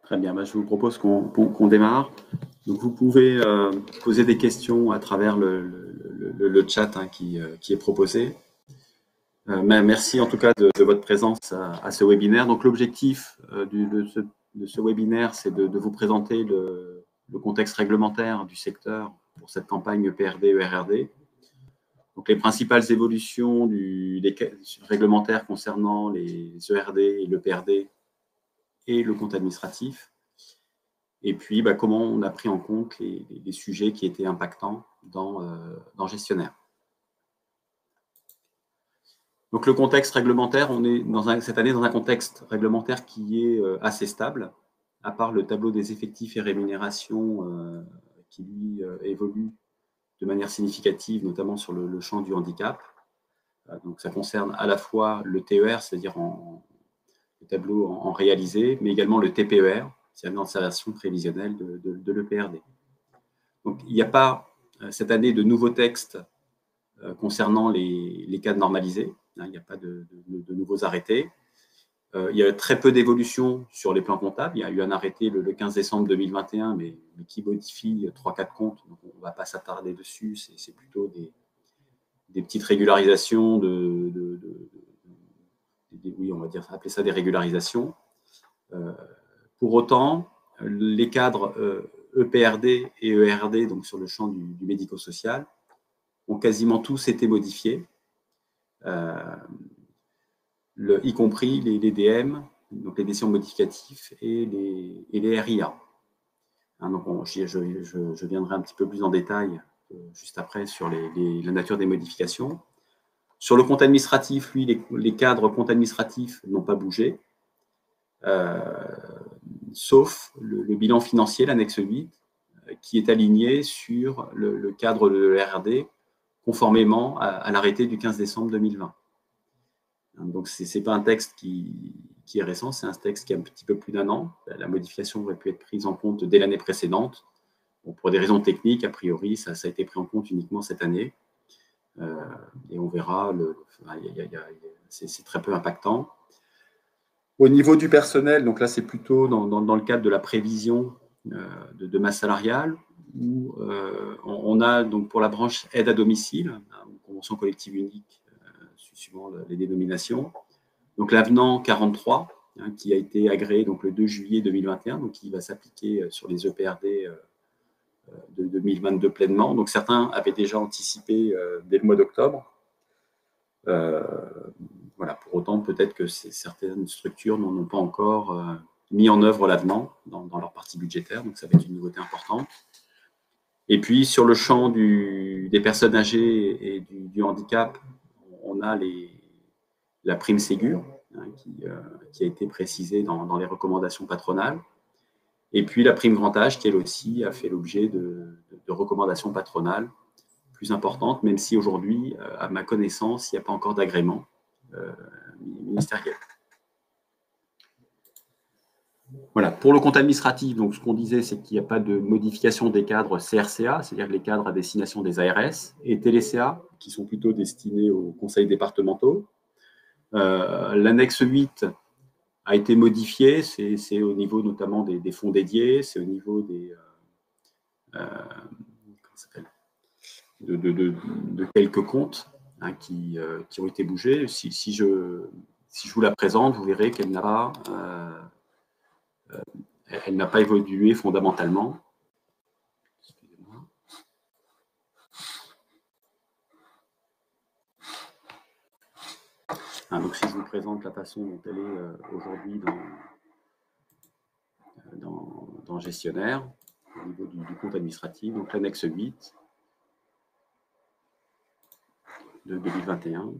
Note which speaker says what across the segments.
Speaker 1: Très bien, je vous propose qu'on démarre. Donc, vous pouvez poser des questions à travers le chat qui est proposé. Merci en tout cas de votre présence à ce webinaire. Donc, l'objectif de ce webinaire, c'est de vous présenter le contexte réglementaire du secteur pour cette campagne EPRD-ERRD. Donc, les principales évolutions réglementaires concernant les ERD et l'EPRD et le compte administratif. Et puis, comment on a pris en compte les sujets qui étaient impactants dans Gestionnaire. Donc, le contexte réglementaire, on est cette année dans un contexte réglementaire qui est assez stable, à part le tableau des effectifs et rémunérations qui, lui, évolue de manière significative, notamment sur le champ du handicap. Donc, ça concerne à la fois le TER, c'est-à-dire le tableau en réalisé, mais également le TPER, c'est-à-dire l'installation prévisionnelle de l'EPRD. Donc, il n'y a pas cette année de nouveaux textes concernant les cadres normalisés. Il n'y a pas de nouveaux arrêtés. Il y a très peu d'évolutions sur les plans comptables. Il y a eu un arrêté le 15 décembre 2021, mais qui modifie 3-4 comptes. Donc, on ne va pas s'attarder dessus. C'est plutôt des petites régularisations oui, on va appeler ça des régularisations. Pour autant, les cadres EPRD et ERD, donc sur le champ du médico-social, ont quasiment tous été modifiés, y compris les DM, donc les décisions modificatives, et les RIA. Donc je viendrai un petit peu plus en détail juste après sur la nature des modifications. Sur le compte administratif, lui, les cadres comptes administratifs n'ont pas bougé, sauf le bilan financier, l'annexe 8, qui est aligné sur le cadre de l'ERD, conformément à l'arrêté du 15 décembre 2020. Donc, ce n'est pas un texte qui est récent, c'est un texte qui a un petit peu plus d'1 an. La modification aurait pu être prise en compte dès l'année précédente. Bon, pour des raisons techniques, a priori, ça a été pris en compte uniquement cette année. Et on verra, c'est très peu impactant. Au niveau du personnel, donc là, c'est plutôt dans le cadre de la prévision de masse salariale, où on a donc pour la branche aide à domicile, une convention collective unique, suivant les dénominations. Donc l'avenant 43, qui a été agréé donc, le 2 juillet 2021, donc qui va s'appliquer sur les EPRD de 2022 pleinement. Donc certains avaient déjà anticipé dès le mois d'octobre. Voilà, pour autant, peut-être que certaines structures n'ont pas encore mis en œuvre l'avenant dans leur partie budgétaire, donc ça va être une nouveauté importante. Et puis, sur le champ des personnes âgées et du handicap, on a la prime Ségur, qui a été précisée dans les recommandations patronales. Et puis, la prime grand âge, qui elle aussi a fait l'objet de recommandations patronales plus importantes, même si aujourd'hui, à ma connaissance, il n'y a pas encore d'agrément ministériel. Voilà, pour le compte administratif, donc ce qu'on disait, c'est qu'il n'y a pas de modification des cadres CRCA, c'est-à-dire les cadres à destination des ARS, et TLCA, qui sont plutôt destinés aux conseils départementaux. L'annexe 8 a été modifiée, c'est au niveau notamment des fonds dédiés, c'est au niveau de quelques comptes qui ont été bougés. Si je vous la présente, vous verrez qu'elle n'a pas évolué fondamentalement. Excusez-moi. Donc, si je vous présente la façon dont elle est aujourd'hui dans Gestionnaire, au niveau du compte administratif, donc l'annexe 8 de 2021.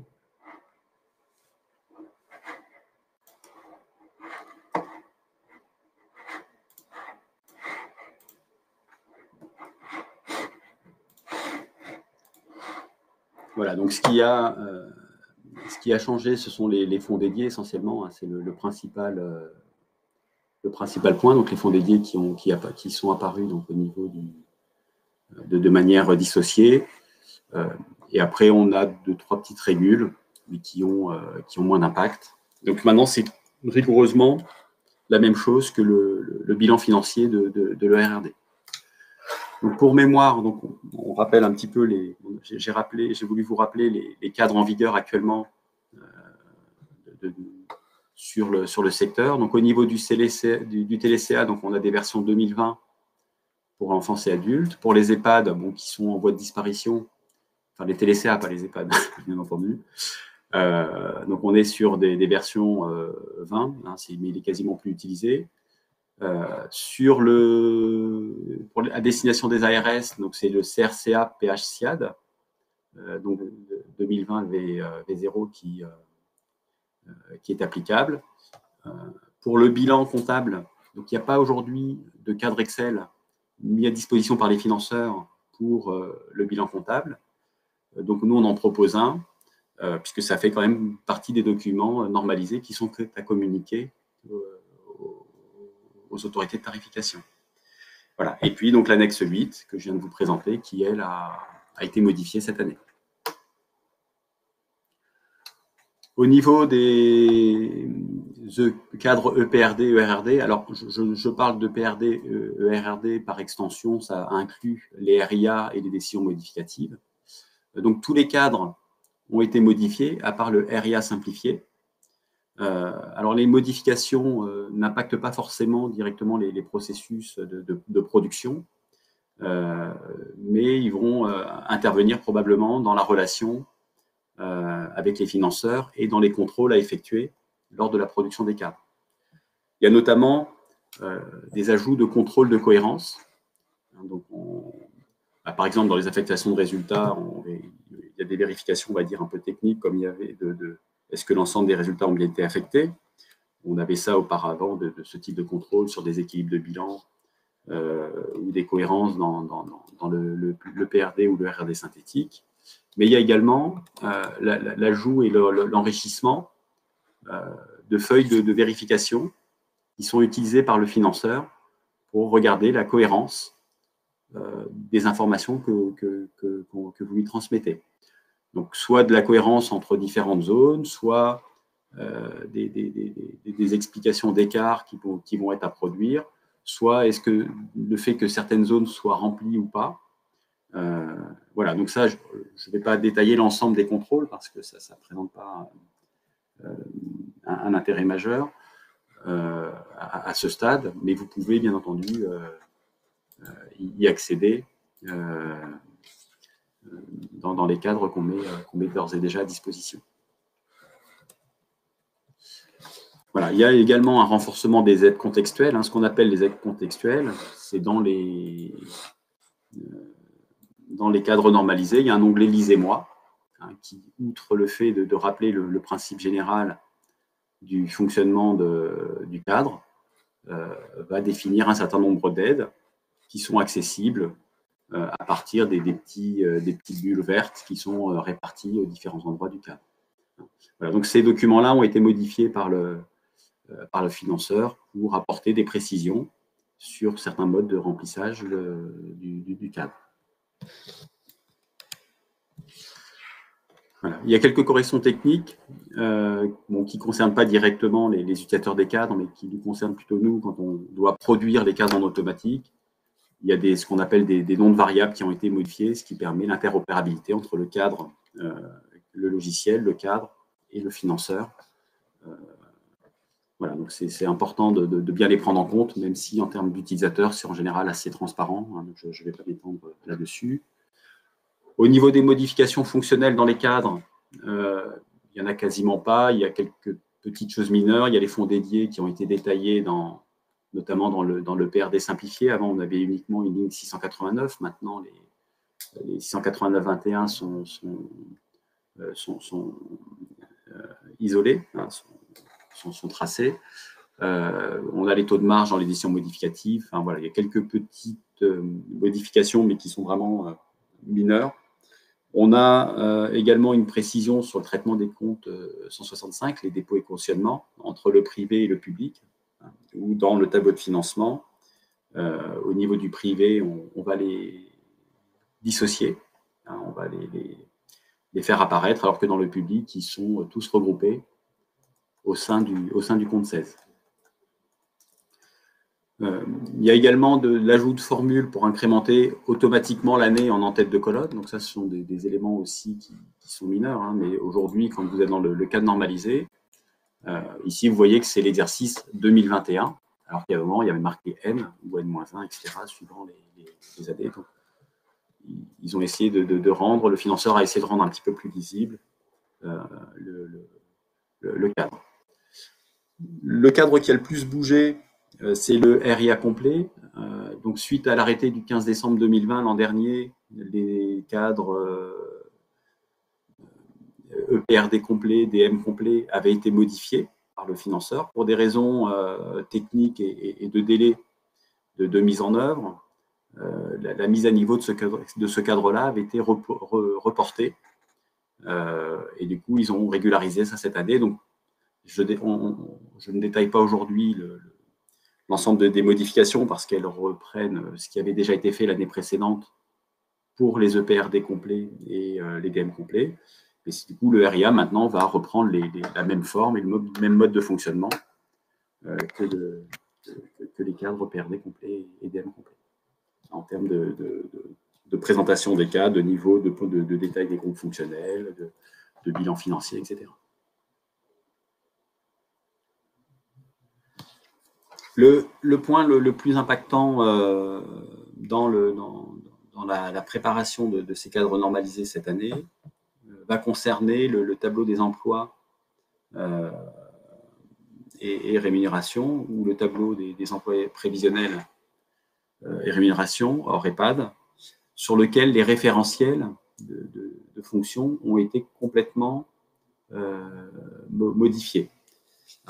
Speaker 1: Voilà, donc ce qui a changé, ce sont les fonds dédiés essentiellement, c'est le principal point, donc les fonds dédiés qui sont apparus donc, au niveau de manière dissociée. Et après, on a 2-3 petites régules, mais qui ont moins d'impact. Donc maintenant, c'est rigoureusement la même chose que le bilan financier de l'ERRD. Donc pour mémoire, donc on rappelle un petit peu j'ai voulu vous rappeler les cadres en vigueur actuellement sur le secteur. Donc au niveau du TLCA, donc on a des versions 2020 pour l'enfance et adultes. Pour les EHPAD, bon, qui sont en voie de disparition, enfin les TLCA, pas les EHPAD, bien entendu. Donc on est sur des versions 20, hein, mais il est quasiment plus utilisé. À destination des ARS, donc c'est le CRCA PH-SIAD, donc 2020 V0 qui est applicable. Pour le bilan comptable, donc il n'y a pas aujourd'hui de cadre Excel mis à disposition par les financeurs pour le bilan comptable. Donc nous, on en propose un, puisque ça fait quand même partie des documents normalisés qui sont à communiquer aux autorités de tarification. Voilà. Et puis donc l'annexe 8 que je viens de vous présenter, qui elle a été modifiée cette année. Au niveau des cadres EPRD, ERRD, alors je parle de PRD, ERRD par extension, ça inclut les RIA et les décisions modificatives. Donc tous les cadres ont été modifiés, à part le RIA simplifié. Alors les modifications n'impactent pas forcément directement les processus de production, mais ils vont intervenir probablement dans la relation avec les financeurs et dans les contrôles à effectuer lors de la production des cadres. Il y a notamment des ajouts de contrôle de cohérence. Donc par exemple, dans les affectations de résultats, il y a des vérifications, on va dire, un peu techniques, comme il y avait est-ce que l'ensemble des résultats ont bien été affectés? On avait ça auparavant de ce type de contrôle sur des équilibres de bilan ou des cohérences dans le PRD ou le RRD synthétique. Mais il y a également l'ajout et l'enrichissement de feuilles de vérification qui sont utilisées par le financeur pour regarder la cohérence des informations que vous lui transmettez. Donc, soit de la cohérence entre différentes zones, soit des explications d'écart qui vont être à produire, soit est-ce que le fait que certaines zones soient remplies ou pas. Voilà, donc ça, je ne vais pas détailler l'ensemble des contrôles parce que ça ne présente pas un intérêt majeur à ce stade, mais vous pouvez bien entendu y accéder dans les cadres qu'on met d'ores et déjà à disposition. Voilà. Il y a également un renforcement des aides contextuelles. Ce qu'on appelle les aides contextuelles, c'est dans les cadres normalisés, il y a un onglet « Lisez-moi » qui, outre le fait de rappeler le principe général du fonctionnement du cadre, va définir un certain nombre d'aides qui sont accessibles à partir des petites bulles vertes qui sont réparties aux différents endroits du cadre. Voilà, donc ces documents-là ont été modifiés par le financeur pour apporter des précisions sur certains modes de remplissage du cadre. Voilà. Il y a quelques corrections techniques qui ne concernent pas directement les utilisateurs des cadres, mais qui nous concernent plutôt nous quand on doit produire les cadres en automatique. Il y a ce qu'on appelle des noms de variables qui ont été modifiés, ce qui permet l'interopérabilité entre le cadre, le logiciel, le cadre et le financeur. Voilà, donc c'est important de bien les prendre en compte, même si en termes d'utilisateurs, c'est en général assez transparent. Je ne vais pas m'étendre là-dessus. Au niveau des modifications fonctionnelles dans les cadres, il n'y en a quasiment pas. Il y a quelques petites choses mineures. Il y a les fonds dédiés qui ont été détaillés notamment dans le PRD simplifié. Avant, on avait uniquement une ligne 689. Maintenant, les 689-21 sont isolés, sont tracés. On a les taux de marge dans l'édition modificative. Enfin, voilà, il y a quelques petites modifications, mais qui sont vraiment mineures. On a également une précision sur le traitement des comptes 165, les dépôts et cautionnements, entre le privé et le public, ou dans le tableau de financement. Au niveau du privé, on va les dissocier, on va les faire apparaître, alors que dans le public, ils sont tous regroupés au sein du compte 16. Il y a également de l'ajout de formules pour incrémenter automatiquement l'année en en-tête de colonne. Donc ça, ce sont des éléments aussi qui sont mineurs. Hein, mais aujourd'hui, quand vous êtes dans le cadre normalisé, ici, vous voyez que c'est l'exercice 2021. Alors qu'il y a un moment, il y avait marqué N ou N-1, etc., suivant les années. Donc, ils ont essayé de rendre, le financeur a essayé de rendre un petit peu plus visible le cadre. Le cadre qui a le plus bougé, c'est le RIA complet. Donc, suite à l'arrêté du 15 décembre 2020, l'an dernier, les cadres EPRD complet, DM complet avaient été modifiés par le financeur pour des raisons techniques et de délai de mise en œuvre. La mise à niveau de ce cadre-là avait été reportée. Et du coup, ils ont régularisé ça cette année. Donc, je ne détaille pas aujourd'hui l'ensemble des modifications parce qu'elles reprennent ce qui avait déjà été fait l'année précédente pour les EPRD complets et les DM complets. Et du coup, le RIA maintenant va reprendre la même forme et le même mode de fonctionnement que les cadres EPRD complets et DM complets, en termes de présentation des cas, de niveau, de détail des groupes fonctionnels, de bilan financier, etc. Le point le plus impactant dans la préparation de ces cadres normalisés cette année va concerner le tableau des emplois et rémunération, ou le tableau des emplois prévisionnels et rémunération hors EHPAD, sur lequel les référentiels de fonctions ont été complètement modifiés.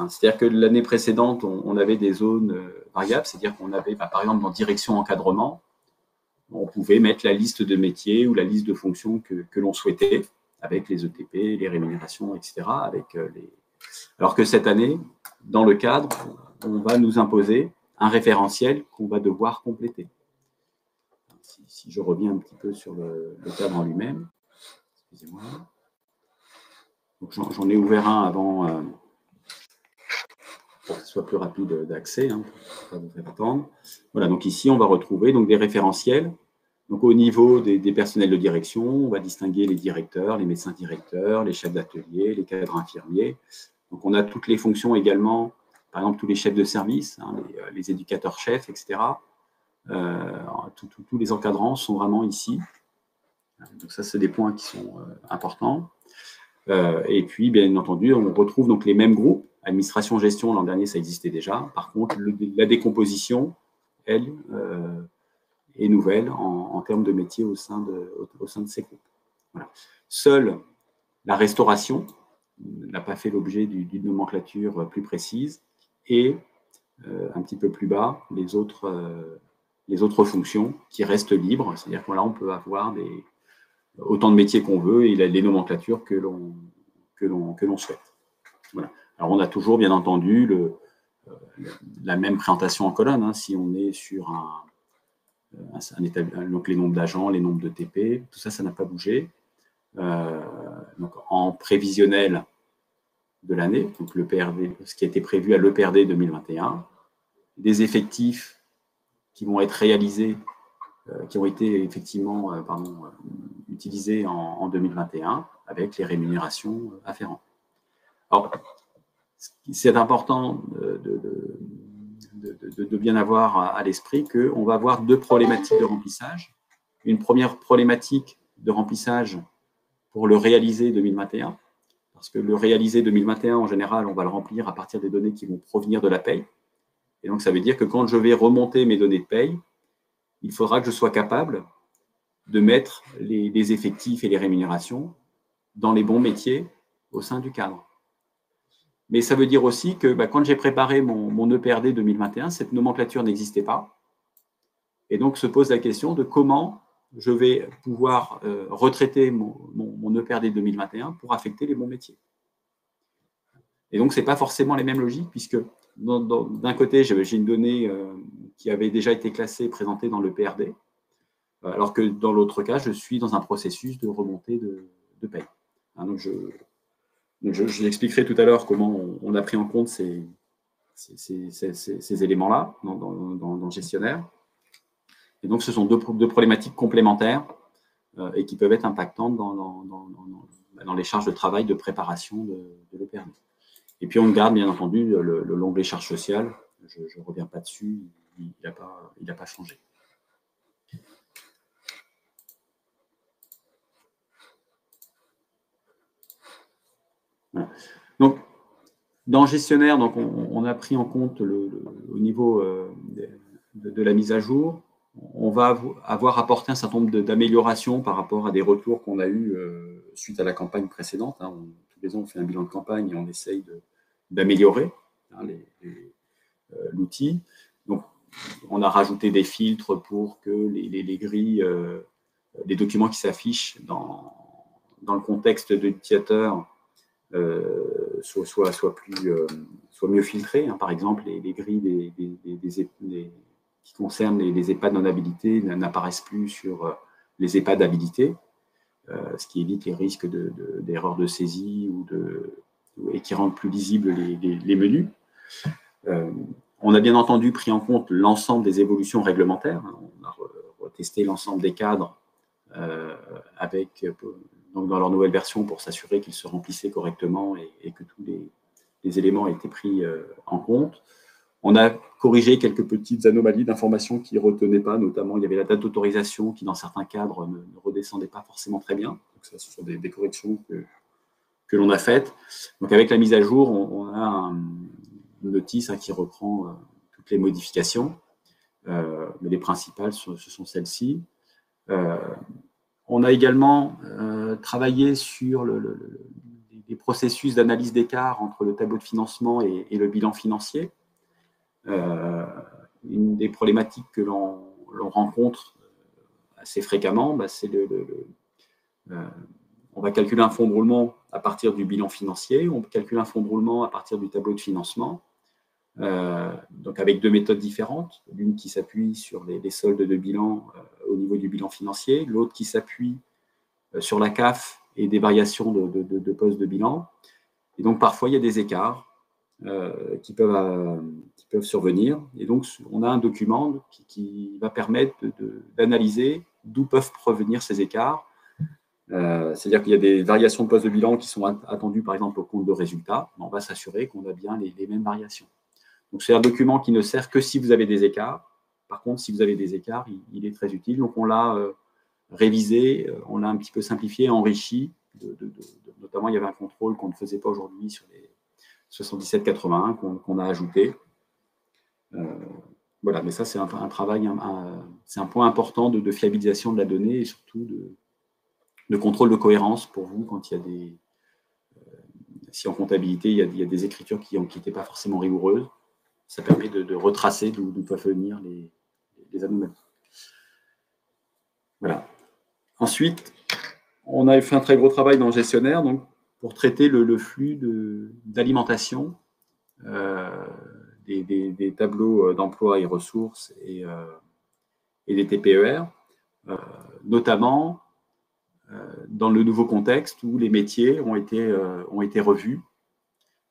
Speaker 1: C'est-à-dire que l'année précédente, on avait des zones variables, c'est-à-dire qu'on avait, par exemple, dans direction encadrement, on pouvait mettre la liste de métiers ou la liste de fonctions que l'on souhaitait, avec les ETP, les rémunérations, etc. Alors que cette année, dans le cadre, on va nous imposer un référentiel qu'on va devoir compléter. Si je reviens un petit peu sur le cadre en lui-même, excusez-moi. J'en ai ouvert un avant pour que ce soit plus rapide d'accès, hein, pour ne pas vous faire attendre. Voilà, donc ici, on va retrouver donc, des référentiels. Donc, au niveau des personnels de direction, on va distinguer les directeurs, les médecins directeurs, les chefs d'atelier, les cadres infirmiers. Donc, on a toutes les fonctions également, par exemple, tous les chefs de service, hein, les éducateurs-chefs, etc. Tous les encadrants sont vraiment ici. Donc, ça, c'est des points qui sont importants. Et puis, bien entendu, on retrouve donc les mêmes groupes. Administration-gestion, l'an dernier, ça existait déjà. Par contre, la décomposition, elle, est nouvelle en termes de métier au sein de ces groupes. Voilà. Seule la restauration n'a pas fait l'objet d'une nomenclature plus précise, et un petit peu plus bas, les autres fonctions qui restent libres. C'est-à-dire que là, on peut avoir autant de métiers qu'on veut et les nomenclatures que l'on souhaite. Voilà. Alors, on a toujours, bien entendu, la même présentation en colonne. Hein, si on est sur donc les nombres d'agents, les nombres de TP, tout ça, ça n'a pas bougé. Donc, en prévisionnel de l'année, donc le PRD, ce qui a été prévu à l'EPRD 2021, des effectifs qui vont être réalisés, qui ont été effectivement utilisés en 2021 avec les rémunérations afférentes. Alors, c'est important de bien avoir à l'esprit qu'on va avoir deux problématiques de remplissage. Une première problématique de remplissage pour le réalisé 2021, parce que le réalisé 2021, en général, on va le remplir à partir des données qui vont provenir de la paye. Et donc, ça veut dire que quand je vais remonter mes données de paye, il faudra que je sois capable de mettre les effectifs et les rémunérations dans les bons métiers au sein du cadre. Mais ça veut dire aussi que quand j'ai préparé mon EPRD 2021, cette nomenclature n'existait pas. Et donc, se pose la question de comment je vais pouvoir retraiter mon EPRD 2021 pour affecter les bons métiers. Et donc, ce n'est pas forcément les mêmes logiques, puisque d'un côté, j'ai une donnée qui avait déjà été classée, présentée dans l'EPRD, alors que dans l'autre cas, je suis dans un processus de remontée de paye. Donc, je vous expliquerai tout à l'heure comment on a pris en compte ces ces éléments-là dans le gestionnaire. Et donc, ce sont deux problématiques complémentaires et qui peuvent être impactantes dans les charges de travail de préparation de l'EPRD. Et puis, on garde, bien entendu, l'onglet charges sociales. Je ne reviens pas dessus, il n'a pas changé. Voilà. Donc, dans le gestionnaire, donc on a pris en compte au niveau de la mise à jour. On va avoir apporté un certain nombre d'améliorations par rapport à des retours qu'on a eus suite à la campagne précédente. Tous les ans, on fait un bilan de campagne et on essaye d'améliorer l'outil. Donc, on a rajouté des filtres pour que les grilles, les documents qui s'affichent dans le contexte de l'utilisateur soit mieux filtrés. Par exemple, les grilles qui concernent les EHPAD non habilités n'apparaissent plus sur les EHPAD habilités, ce qui évite les risques d'erreurs de saisie et qui rendent plus lisibles les menus. On a bien entendu pris en compte l'ensemble des évolutions réglementaires. On a retesté l'ensemble des cadres donc dans leur nouvelle version pour s'assurer qu'ils se remplissaient correctement et que tous les éléments étaient pris en compte. On a corrigé quelques petites anomalies d'informations qui ne retenaient pas, notamment il y avait la date d'autorisation qui, dans certains cadres, ne redescendait pas forcément très bien. Donc ça, ce sont des corrections que l'on a faites. Donc avec la mise à jour, on a une notice qui reprend toutes les modifications, mais les principales, ce sont celles-ci. On a également travaillé sur les processus d'analyse d'écart entre le tableau de financement et le bilan financier. Une des problématiques que l'on rencontre assez fréquemment, c'est on va calculer un fonds de roulement à partir du bilan financier, on calcule un fonds de roulement à partir du tableau de financement, donc avec deux méthodes différentes, l'une qui s'appuie sur les soldes de bilan au niveau du bilan financier, l'autre qui s'appuie sur la CAF et des variations de postes de bilan. Et donc, parfois, il y a des écarts qui peuvent survenir. Et donc, on a un document qui va permettre d'analyser d'où peuvent provenir ces écarts. C'est-à-dire qu'il y a des variations de postes de bilan qui sont attendues, par exemple, au compte de résultats. On va s'assurer qu'on a bien les mêmes variations. Donc, c'est un document qui ne sert que si vous avez des écarts. Par contre, si vous avez des écarts, il est très utile. Donc, on l'a révisé, on l'a un petit peu simplifié, enrichi. Notamment, il y avait un contrôle qu'on ne faisait pas aujourd'hui sur les 7781 qu'on a ajouté. Voilà, mais ça, c'est un travail, c'est un point important de fiabilisation de la donnée et surtout de contrôle de cohérence pour vous quand il y a si en comptabilité, il y a des écritures qui n'étaient pas forcément rigoureuses. Ça permet de retracer d'où peuvent venir les anomalies. Voilà. Ensuite, on a fait un très gros travail dans le gestionnaire donc, pour traiter le flux d'alimentation des tableaux d'emploi et ressources et des TPER, notamment dans le nouveau contexte où les métiers ont été revus.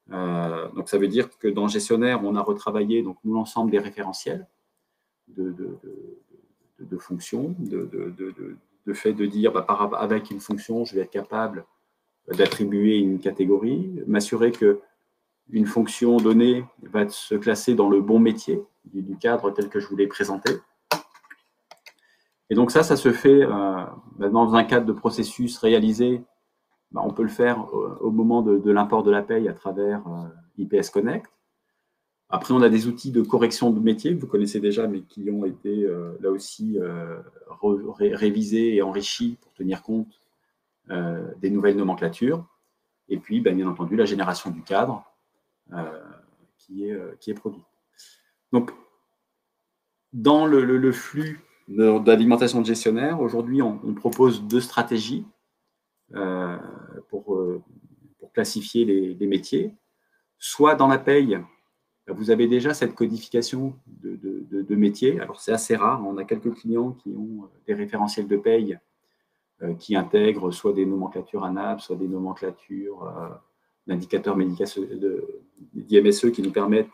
Speaker 1: Donc, ça veut dire que dans le gestionnaire, on a retravaillé donc, l'ensemble des référentiels de fonctions, de fait de dire, avec une fonction, je vais être capable d'attribuer une catégorie, m'assurer qu'une fonction donnée va se classer dans le bon métier du cadre tel que je vous l'ai présenté. Et donc ça se fait dans un cadre de processus réalisé. On peut le faire au moment de l'import de la paye à travers IPS Connect. Après, on a des outils de correction de métier que vous connaissez déjà, mais qui ont été là aussi révisés et enrichis pour tenir compte des nouvelles nomenclatures. Et puis, bien entendu, la génération du cadre qui est produit. Donc, dans le flux d'alimentation de gestionnaire, aujourd'hui, on propose deux stratégies pour classifier les métiers. Soit dans la paye, vous avez déjà cette codification de métiers. Alors, c'est assez rare. On a quelques clients qui ont des référentiels de paye qui intègrent soit des nomenclatures ANAP, soit des nomenclatures d'indicateurs d'IMSE qui nous permettent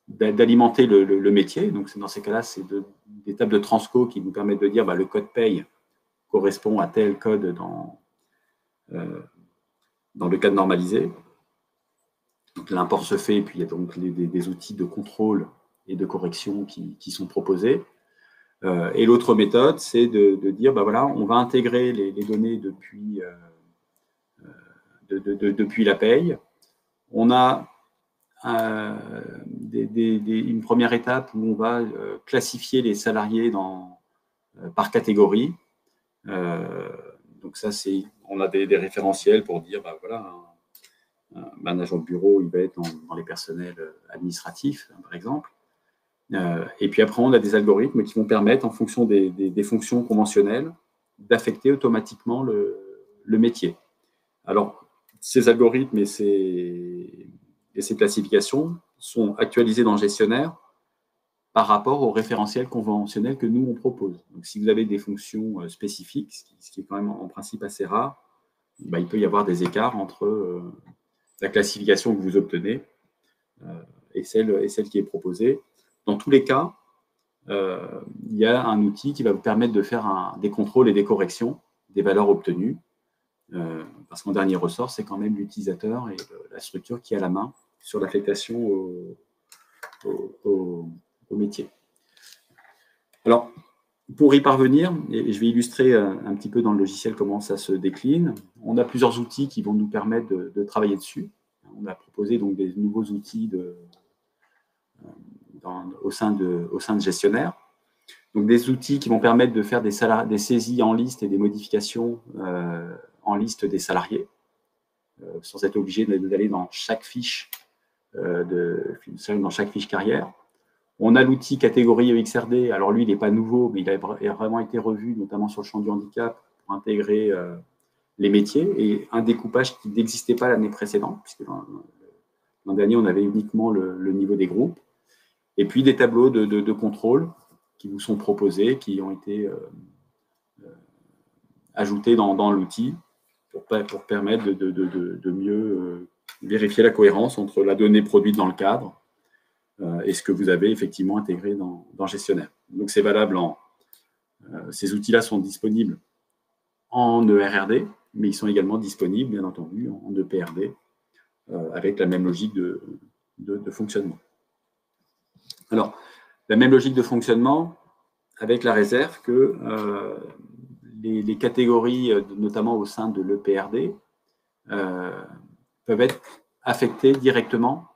Speaker 1: d'alimenter le métier. Donc, dans ces cas-là, c'est des tables de transco qui nous permettent de dire le code paye correspond à tel code dans le cadre normalisé. Donc, l'import se fait, et puis il y a donc des outils de contrôle et de correction qui sont proposés. Et l'autre méthode, c'est de dire, voilà, on va intégrer les données depuis la paye. On a une première étape où on va classifier les salariés par catégorie. Donc ça, on a des référentiels pour dire, voilà, un agent de bureau, il va être dans les personnels administratifs, par exemple. Et puis après, on a des algorithmes qui vont permettre, en fonction des fonctions conventionnelles, d'affecter automatiquement le métier. Alors, ces algorithmes et ces classifications sont actualisés dans le gestionnaire par rapport au référentiel conventionnel que nous, on propose. Donc, si vous avez des fonctions spécifiques, ce qui est quand même en principe assez rare, il peut y avoir des écarts entre la classification que vous obtenez et celle qui est proposée. Dans tous les cas, il y a un outil qui va vous permettre de faire des contrôles et des corrections des valeurs obtenues. Parce qu'en dernier ressort, c'est quand même l'utilisateur et la structure qui a la main sur l'affectation au métier. Alors, pour y parvenir, et je vais illustrer un petit peu dans le logiciel comment ça se décline, on a plusieurs outils qui vont nous permettre de travailler dessus. On a proposé donc des nouveaux outils au sein de gestionnaire. Donc, des outils qui vont permettre de faire des saisies en liste et des modifications en liste des salariés, sans être obligé d'aller dans chaque fiche carrière. On a l'outil catégorie EXRD. Alors lui, il n'est pas nouveau, mais il a vraiment été revu, notamment sur le champ du handicap, pour intégrer les métiers et un découpage qui n'existait pas l'année précédente, puisque l'an dernier, on avait uniquement le niveau des groupes. Et puis des tableaux de contrôle qui vous sont proposés, qui ont été ajoutés dans l'outil pour permettre de mieux vérifier la cohérence entre la donnée produite dans le cadre et ce que vous avez effectivement intégré dans gestionnaire. Donc, c'est valable ces outils-là sont disponibles en ERRD, mais ils sont également disponibles, bien entendu, en EPRD, avec la même logique de fonctionnement. Alors, la même logique de fonctionnement avec la réserve que les catégories, notamment au sein de l'EPRD, peuvent être affectées directement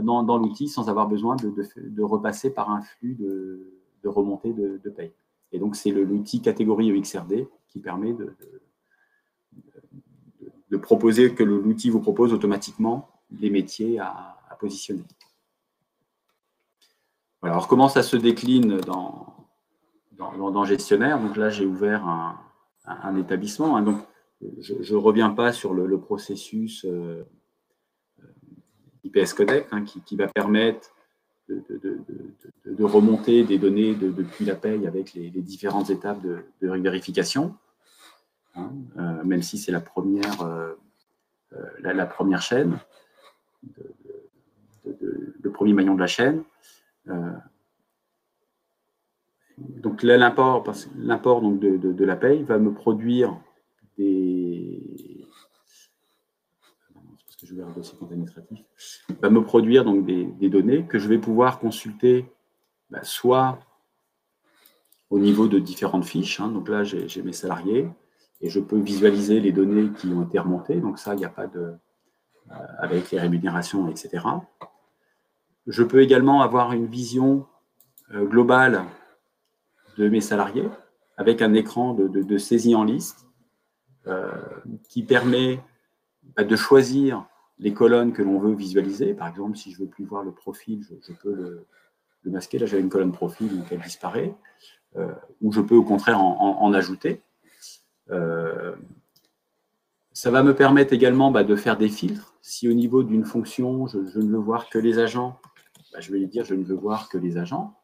Speaker 1: dans l'outil sans avoir besoin de repasser par un flux de remontée de paye. Et donc, c'est l'outil catégorie EXRD qui permet de proposer, que l'outil vous propose automatiquement les métiers à positionner. Voilà, alors, comment ça se décline dans gestionnaire? Donc là, j'ai ouvert un établissement. Hein, donc, je ne reviens pas sur le processus IPS Connect qui va permettre de remonter des données depuis la paye avec les différentes étapes de vérification, hein, même si c'est la première chaîne, le premier maillon de la chaîne. Donc là, l'import donc de la paye va me produire je vais un dossier compte administratif, va me produire donc des données que je vais pouvoir consulter soit au niveau de différentes fiches. Hein, donc là, j'ai mes salariés et je peux visualiser les données qui ont été remontées. Donc ça, il n'y a pas avec les rémunérations, etc. Je peux également avoir une vision globale de mes salariés avec un écran de saisie en liste qui permet de choisir les colonnes que l'on veut visualiser. Par exemple, si je ne veux plus voir le profil, je peux le masquer. Là, j'avais une colonne profil, donc elle disparaît. Ou je peux au contraire en ajouter. Ça va me permettre également de faire des filtres. Si au niveau d'une fonction, je ne veux voir que les agents, je vais lui dire je ne veux voir que les agents.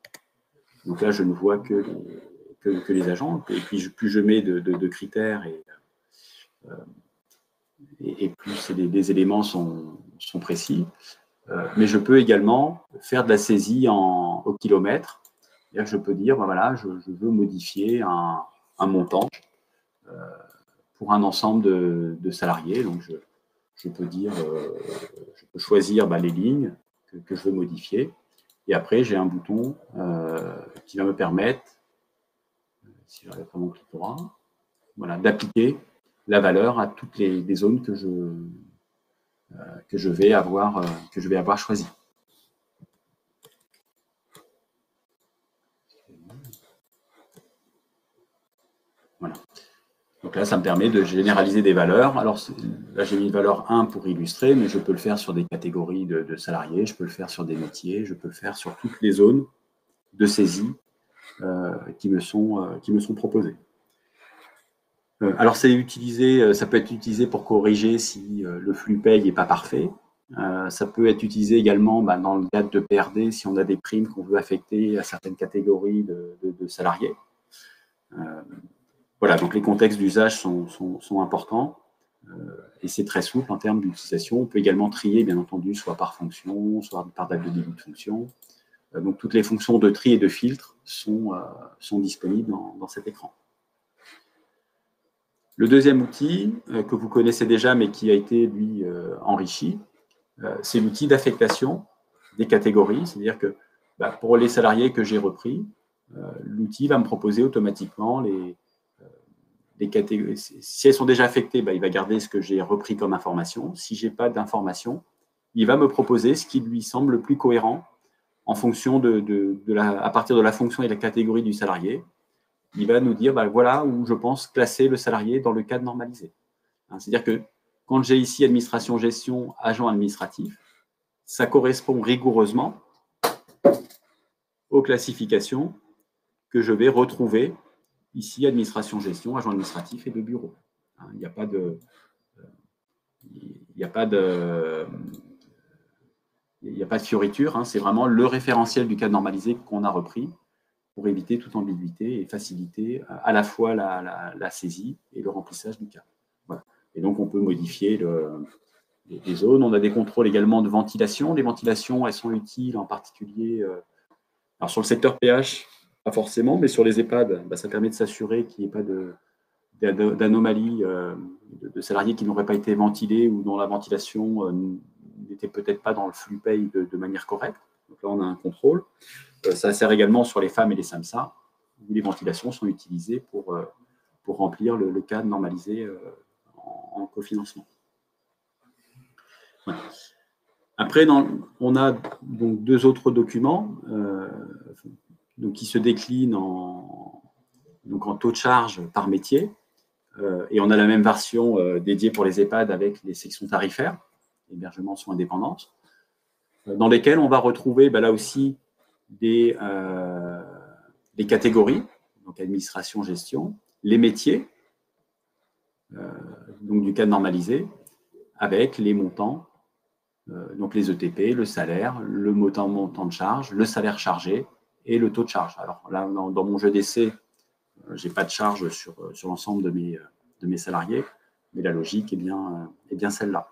Speaker 1: Donc là, je ne vois que les agents. Et puis, plus je mets de critères et plus les éléments sont précis. Mais je peux également faire de la saisie au kilomètre. C'est-à-dire que je peux dire, ben voilà, je veux modifier un montant pour un ensemble de salariés. Donc, je peux dire, je peux choisir les lignes que je veux modifier. Et après, j'ai un bouton qui va me permettre, si j'arrive à mon clitorat, voilà, d'appliquer la valeur à toutes les zones que je vais avoir choisies. Voilà. Donc là, ça me permet de généraliser des valeurs. Alors là, j'ai mis une valeur 1 pour illustrer, mais je peux le faire sur des catégories de salariés, je peux le faire sur des métiers, je peux le faire sur toutes les zones de saisie qui me sont proposées. Alors, ça peut être utilisé pour corriger si le flux paye n'est pas parfait. Ça peut être utilisé également dans le cadre de PRD si on a des primes qu'on veut affecter à certaines catégories de salariés. Voilà, donc les contextes d'usage sont importants et c'est très souple en termes d'utilisation. On peut également trier, bien entendu, soit par fonction, soit par date de début de fonction. Donc toutes les fonctions de tri et de filtre sont disponibles dans cet écran. Le deuxième outil que vous connaissez déjà, mais qui a été, lui, enrichi, c'est l'outil d'affectation des catégories. C'est-à-dire que pour les salariés que j'ai repris, l'outil va me proposer automatiquement les catégories. Si elles sont déjà affectées, il va garder ce que j'ai repris comme information. Si je n'ai pas d'information, il va me proposer ce qui lui semble le plus cohérent en fonction à partir de la fonction et de la catégorie du salarié. Il va nous dire, voilà où je pense classer le salarié dans le cadre normalisé. C'est-à-dire que quand j'ai ici administration, gestion, agent administratif, ça correspond rigoureusement aux classifications que je vais retrouver ici, administration, gestion, agent administratif et de bureau. Il n'y a pas de... fioriture, c'est vraiment le référentiel du cadre normalisé qu'on a repris pour éviter toute ambiguïté et faciliter à la fois la saisie et le remplissage du cadre. Voilà. Et donc, on peut modifier les zones. On a des contrôles également de ventilation. Les ventilations, elles sont utiles en particulier alors sur le secteur PH, pas forcément, mais sur les EHPAD, ça permet de s'assurer qu'il n'y ait pas d'anomalies de salariés qui n'auraient pas été ventilés ou dont la ventilation n'était peut-être pas dans le flux paye de manière correcte. Donc là, on a un contrôle. Ça sert également sur les femmes et les SAMSA, où les ventilations sont utilisées pour remplir le cadre normalisé en cofinancement. Voilà. Après, on a donc deux autres documents qui se déclinent en taux de charge par métier. Et on a la même version dédiée pour les EHPAD avec les sections tarifaires, hébergement, soins, dépendance, dans lesquelles on va retrouver là aussi des catégories, donc administration, gestion, les métiers, donc du cadre normalisé, avec les montants, donc les ETP, le salaire, le montant de charge, le salaire chargé et le taux de charge. Alors là, dans mon jeu d'essai, je n'ai pas de charge sur l'ensemble de mes salariés, mais la logique est bien celle-là.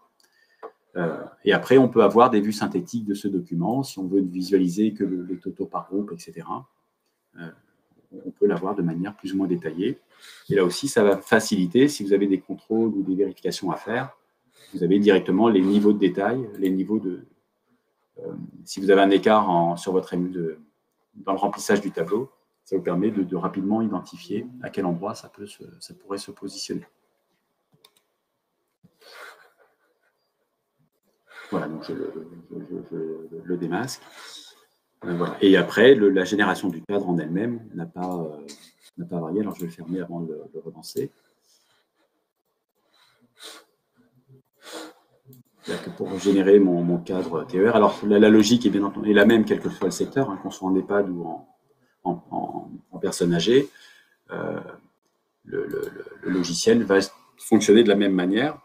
Speaker 1: Et après, on peut avoir des vues synthétiques de ce document, si on veut visualiser que les totaux par groupe, etc. On peut l'avoir de manière plus ou moins détaillée. Et là aussi, ça va faciliter, si vous avez des contrôles ou des vérifications à faire, vous avez directement les niveaux de détail, les niveaux de... si vous avez un écart dans le remplissage du tableau, ça vous permet de rapidement identifier à quel endroit ça pourrait se positionner. Voilà, donc je le démasque. Voilà. Et après, la génération du cadre en elle-même n'a pas varié. Alors, je vais le fermer avant de le relancer. Pour générer mon cadre TER. Alors, la logique est bien entendu la même, quel que soit le secteur, qu'on soit en EHPAD ou en personnes âgées. Le logiciel va fonctionner de la même manière.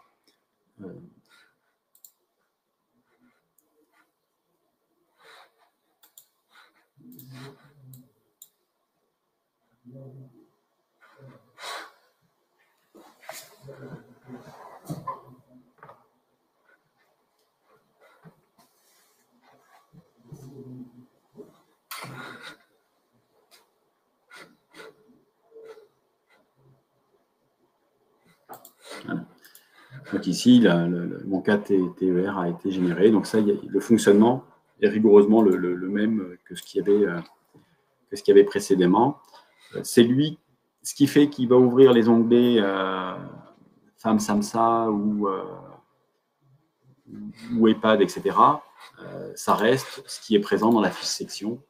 Speaker 1: Donc ici, mon cas TER a été généré. Donc ça, le fonctionnement est rigoureusement le même que ce qu'il y avait précédemment. C'est lui, ce qui fait qu'il va ouvrir les onglets Femme Samsa ou EHPAD, etc. Ça reste ce qui est présent dans la fiche section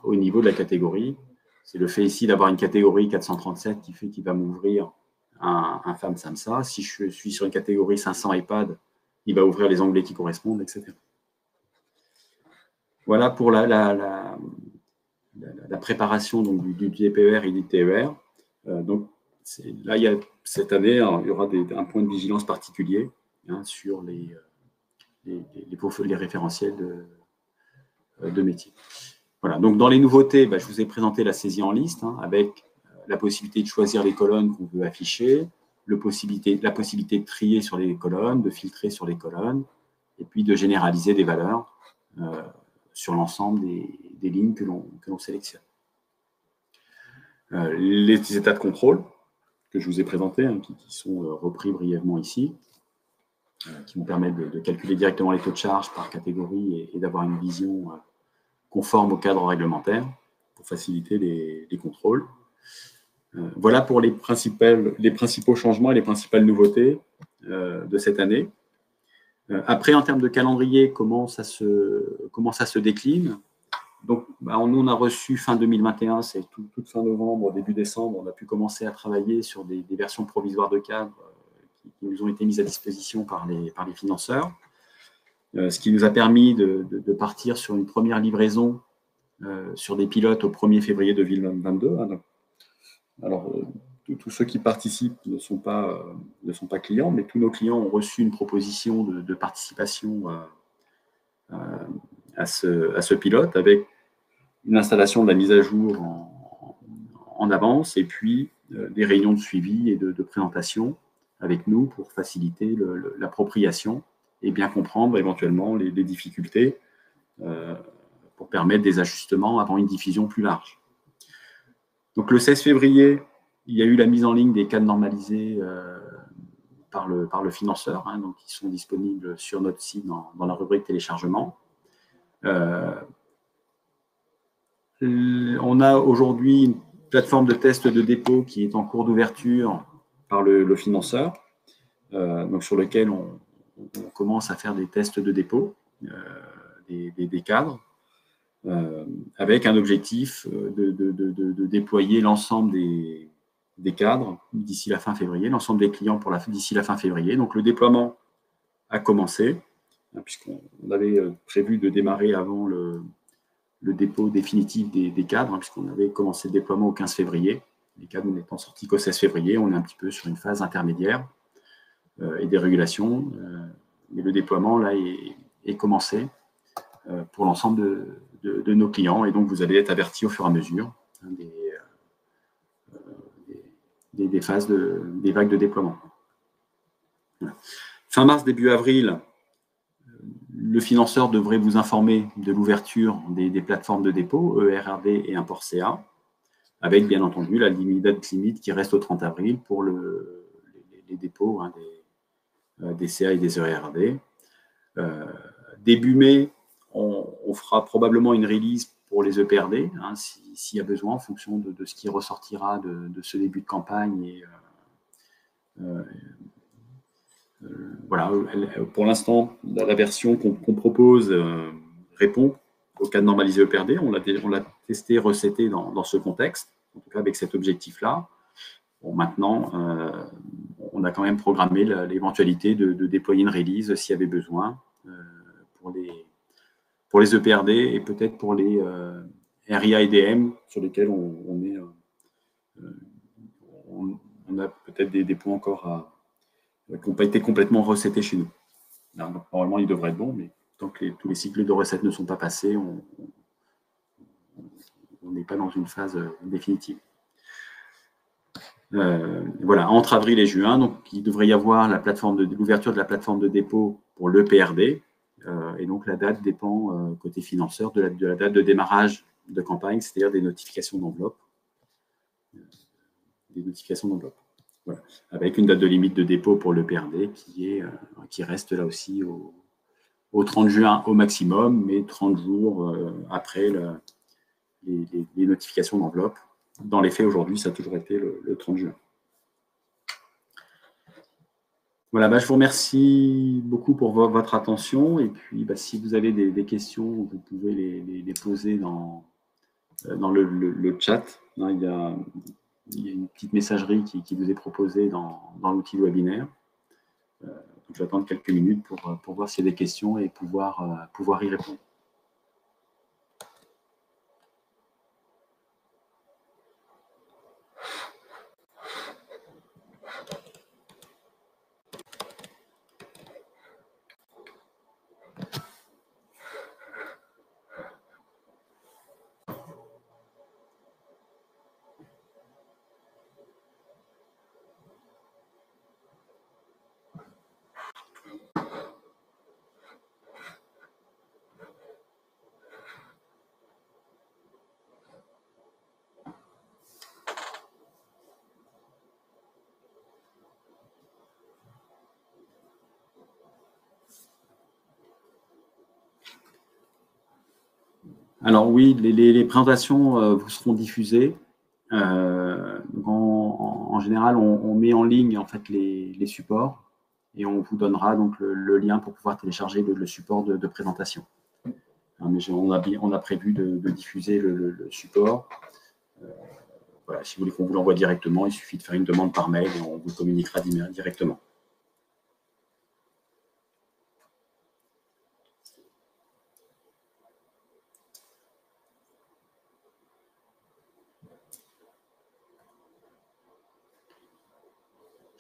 Speaker 1: au niveau de la catégorie. C'est le fait ici d'avoir une catégorie 437 qui fait qu'il va m'ouvrir un Femme Samsa. Si je suis sur une catégorie 500 EHPAD, il va ouvrir les onglets qui correspondent, etc. Voilà pour la préparation donc, du DPER et du TER. Donc, là, cette année, il y aura un point de vigilance particulier sur les référentiels de métier. Voilà, donc dans les nouveautés, je vous ai présenté la saisie en liste avec la possibilité de choisir les colonnes qu'on veut afficher, la possibilité de trier sur les colonnes, de filtrer sur les colonnes, et puis de généraliser des valeurs sur l'ensemble des lignes que l'on sélectionne. Les états de contrôle que je vous ai présentés, qui sont repris brièvement ici, qui vont permettre de calculer directement les taux de charge par catégorie et d'avoir une vision conforme au cadre réglementaire pour faciliter les contrôles. Voilà pour les principaux changements et les principales nouveautés de cette année. Après, en termes de calendrier, comment ça se décline? Donc, nous, on a reçu fin 2021, c'est toute fin novembre, début décembre, on a pu commencer à travailler sur des versions provisoires de cadre qui nous ont été mises à disposition par les financeurs. Ce qui nous a permis de partir sur une première livraison sur des pilotes au 1er février 2022. Alors, tous ceux qui participent ne sont pas clients, mais tous nos clients ont reçu une proposition de participation à ce pilote avec une installation de la mise à jour en avance et puis des réunions de suivi et de présentation avec nous pour faciliter l'appropriation et bien comprendre éventuellement les difficultés pour permettre des ajustements avant une diffusion plus large. Donc le 16 février, il y a eu la mise en ligne des cadres normalisés par le financeur, donc qui sont disponibles sur notre site dans la rubrique téléchargement. On a aujourd'hui une plateforme de test de dépôt qui est en cours d'ouverture par le financeur, donc sur lequel on commence à faire des tests de dépôt des cadres, avec un objectif de déployer l'ensemble des cadres d'ici la fin février, l'ensemble des clients d'ici la fin février. Donc le déploiement a commencé, puisqu'on avait prévu de démarrer avant le dépôt définitif des cadres, puisqu'on avait commencé le déploiement au 15 février. Les cadres n'étant sortis qu'au 16 février, on est un petit peu sur une phase intermédiaire et des régulations. Mais le déploiement, là, est commencé pour l'ensemble de nos clients. Et donc, vous allez être avertis au fur et à mesure des phases des vagues de déploiement. Voilà. Fin mars, début avril, le financeur devrait vous informer de l'ouverture des plateformes de dépôt, ERRD et import CA, avec bien entendu la date limite qui reste au 30 avril pour les dépôts des CA et des ERRD. Début mai, on fera probablement une release pour les EPRD, s'il y a besoin, en fonction de ce qui ressortira de ce début de campagne. Et, voilà, pour l'instant, la version qu'on propose répond au cadre normalisé EPRD. On l'a testé, recetté dans ce contexte, en tout cas avec cet objectif-là. Bon, maintenant, on a quand même programmé l'éventualité de déployer une release s'il y avait besoin pour les EPRD et peut-être pour les RIA et DM sur lesquels on a peut-être des points encore qui n'ont pas été complètement recettés chez nous. Donc, normalement, ils devraient être bons, mais tant que tous les cycles de recettes ne sont pas passés, on n'est pas dans une phase définitive. Voilà, entre avril et juin, donc il devrait y avoir l'ouverture de la plateforme de dépôt pour l'EPRD, et donc la date dépend côté financeur de la date de démarrage de campagne, c'est-à-dire des notifications d'enveloppe. Voilà. Avec une date de limite de dépôt pour le PRD qui reste là aussi au 30 juin au maximum, mais 30 jours après les notifications d'enveloppe. Dans les faits, aujourd'hui, ça a toujours été le 30 juin. Voilà, je vous remercie beaucoup pour votre attention. Et puis, si vous avez des questions, vous pouvez les poser dans le chat. Il y a une petite messagerie qui vous est proposée dans l'outil de webinaire. Donc, je vais attendre quelques minutes pour voir s'il y a des questions et pouvoir y répondre. Alors oui, les présentations vous seront diffusées. En général, on met en ligne en fait les supports et on vous donnera donc le lien pour pouvoir télécharger le support de présentation. Mais on a prévu de diffuser le support. Voilà, si vous voulez qu'on vous l'envoie directement, il suffit de faire une demande par mail et on vous communiquera directement.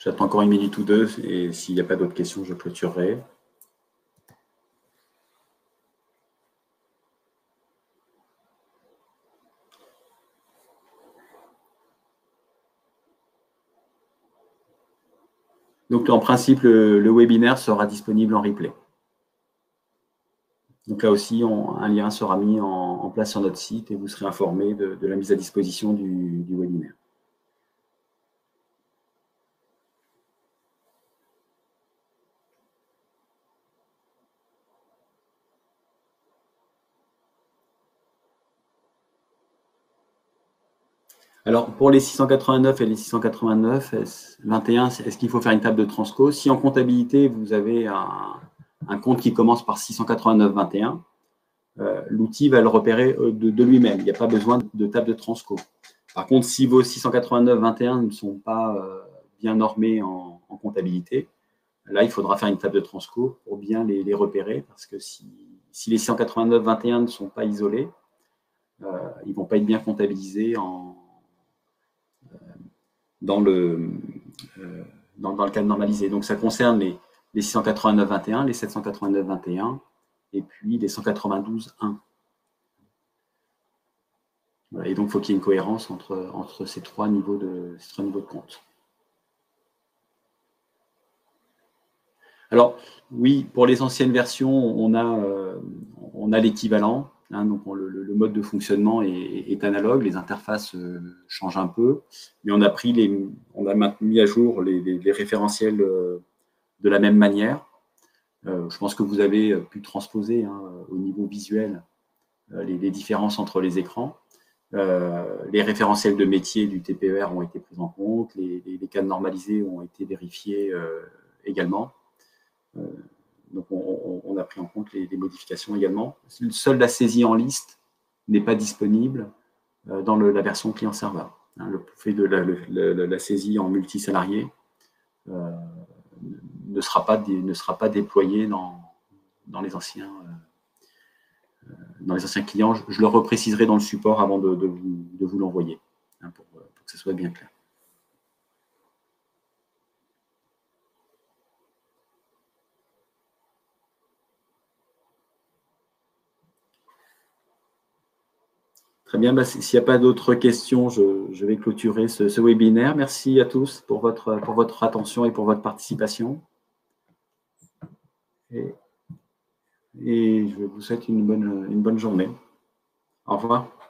Speaker 1: J'attends encore une minute ou deux et s'il n'y a pas d'autres questions, je clôturerai. Donc, en principe, le webinaire sera disponible en replay. Donc là aussi, un lien sera mis en place sur notre site et vous serez informé de la mise à disposition du webinaire. Alors, pour les 689 et les 689, 21, est-ce qu'il faut faire une table de transco? Si en comptabilité, vous avez un compte qui commence par 689-21, l'outil va le repérer de lui-même. Il n'y a pas besoin de table de transco. Par contre, si vos 689-21 ne sont pas bien normés en comptabilité, là, il faudra faire une table de transco pour bien les repérer, parce que si les 689-21 ne sont pas isolés, ils ne vont pas être bien comptabilisés dans le cadre normalisé. Donc, ça concerne les 689-21, les 789-21 et puis les 192-1. Voilà, et donc, il faut qu'il y ait une cohérence entre ces trois niveaux de compte. Alors, oui, pour les anciennes versions, on a l'équivalent. Donc, le mode de fonctionnement est analogue. Les interfaces changent un peu. Mais on a mis à jour les référentiels de la même manière. Je pense que vous avez pu transposer au niveau visuel les différences entre les écrans. Les référentiels de métier du TPER ont été pris en compte. Les cas normalisés ont été vérifiés également. Donc, on a pris en compte les modifications également. Seule la saisie en liste n'est pas disponible dans la version client-serveur. Le fait de la saisie en multisalarié ne sera pas déployé dans les anciens clients. Je le repréciserai dans le support avant de vous l'envoyer, pour que ce soit bien clair. Très bien, s'il n'y a pas d'autres questions, je vais clôturer ce webinaire. Merci à tous pour votre attention et pour votre participation. Et je vous souhaite une bonne journée. Au revoir.